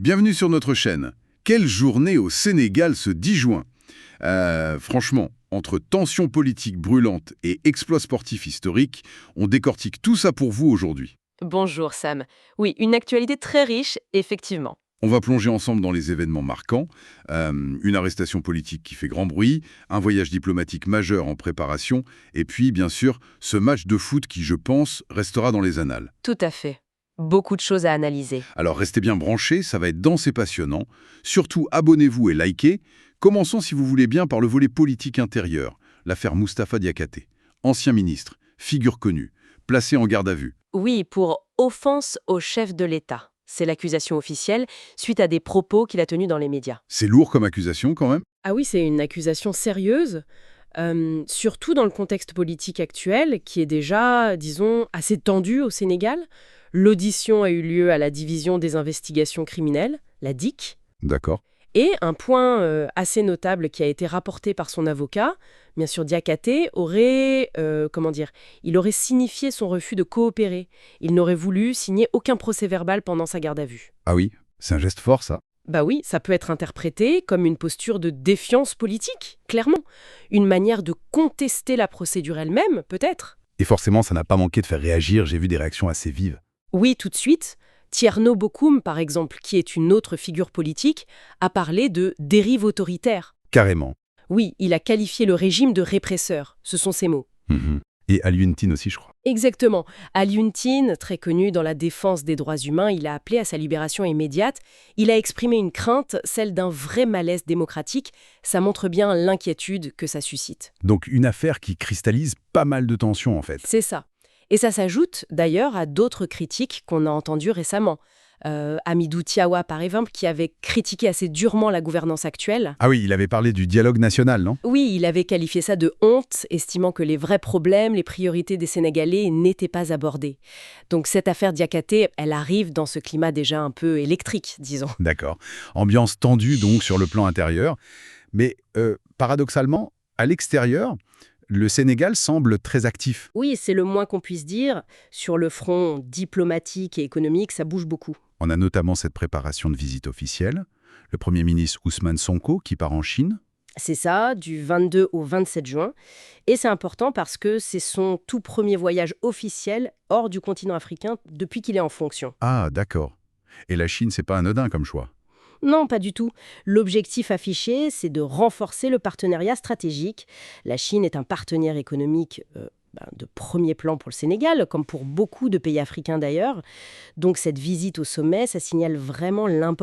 Bienvenue sur notre chaîne. Quelle journée au Sénégal ce 10 juin. Franchement, entre tensions politiques brûlantes et exploits sportifs historiques, on décortique tout ça pour vous aujourd'hui. Bonjour Sam. Oui, une actualité très riche, effectivement. On va plonger ensemble dans les événements marquants, une arrestation politique qui fait grand bruit, un voyage diplomatique majeur en préparation, et puis, bien sûr, ce match de foot qui, je pense, restera dans les annales. Tout à fait. Beaucoup de choses à analyser. Alors restez bien branchés, ça va être dense et passionnant. Surtout, abonnez-vous et likez. Commençons, si vous voulez bien, par le volet politique intérieur, l'affaire Moustapha Diakhaté, ancien ministre, figure connue, placé en garde à vue. Oui, pour offense au chef de l'État. C'est l'accusation officielle, suite à des propos qu'il a tenus dans les médias. C'est lourd comme accusation quand même. Ah oui, c'est une accusation sérieuse, surtout dans le contexte politique actuel, qui est déjà, disons, assez tendu au Sénégal. L'audition a eu lieu à la division des investigations criminelles, la DIC. D'accord. Et un point assez notable qui a été rapporté par son avocat, bien sûr Diakhaté, il aurait signifié son refus de coopérer. Il n'aurait voulu signer aucun procès-verbal pendant sa garde à vue. Ah oui, c'est un geste fort ça. Bah oui, ça peut être interprété comme une posture de défiance politique, clairement. Une manière de contester la procédure elle-même, peut-être. Et forcément, ça n'a pas manqué de faire réagir, j'ai vu des réactions assez vives. Oui, tout de suite. Tierno Bokoum, par exemple, qui est une autre figure politique, a parlé de dérive autoritaire. Carrément. Oui, il a qualifié le régime de répresseur. Ce sont ses mots. Et Alioune Tine aussi, je crois. Exactement. Alioune Tine, très connu dans la défense des droits humains, il a appelé à sa libération immédiate. Il a exprimé une crainte, celle d'un vrai malaise démocratique. Ça montre bien l'inquiétude que ça suscite. Donc une affaire qui cristallise pas mal de tensions en fait. C'est ça. Et ça s'ajoute d'ailleurs à d'autres critiques qu'on a entendues récemment. Hamidou Tiawa, par exemple, qui avait critiqué assez durement la gouvernance actuelle. Ah oui, il avait parlé du dialogue national, non? Oui, il avait qualifié ça de honte, estimant que les vrais problèmes, les priorités des Sénégalais n'étaient pas abordés. Donc cette affaire Diakhaté, elle arrive dans ce climat déjà un peu électrique, disons. D'accord. Ambiance tendue donc sur le plan intérieur. Mais paradoxalement, à l'extérieur, le Sénégal semble très actif. Oui, c'est le moins qu'on puisse dire. Sur le front diplomatique et économique, ça bouge beaucoup. On a notamment cette préparation de visite officielle, le Premier ministre Ousmane Sonko qui part en Chine. C'est ça, du 22 au 27 juin. Et c'est important parce que c'est son tout premier voyage officiel hors du continent africain depuis qu'il est en fonction. Ah, d'accord. Et la Chine, c'est pas anodin comme choix. Non, pas du tout. L'objectif affiché, c'est de renforcer le partenariat stratégique. La Chine est un partenaire économique de premier plan pour le Sénégal, comme pour beaucoup de pays africains d'ailleurs. Donc cette visite au sommet, ça signale vraiment l'importance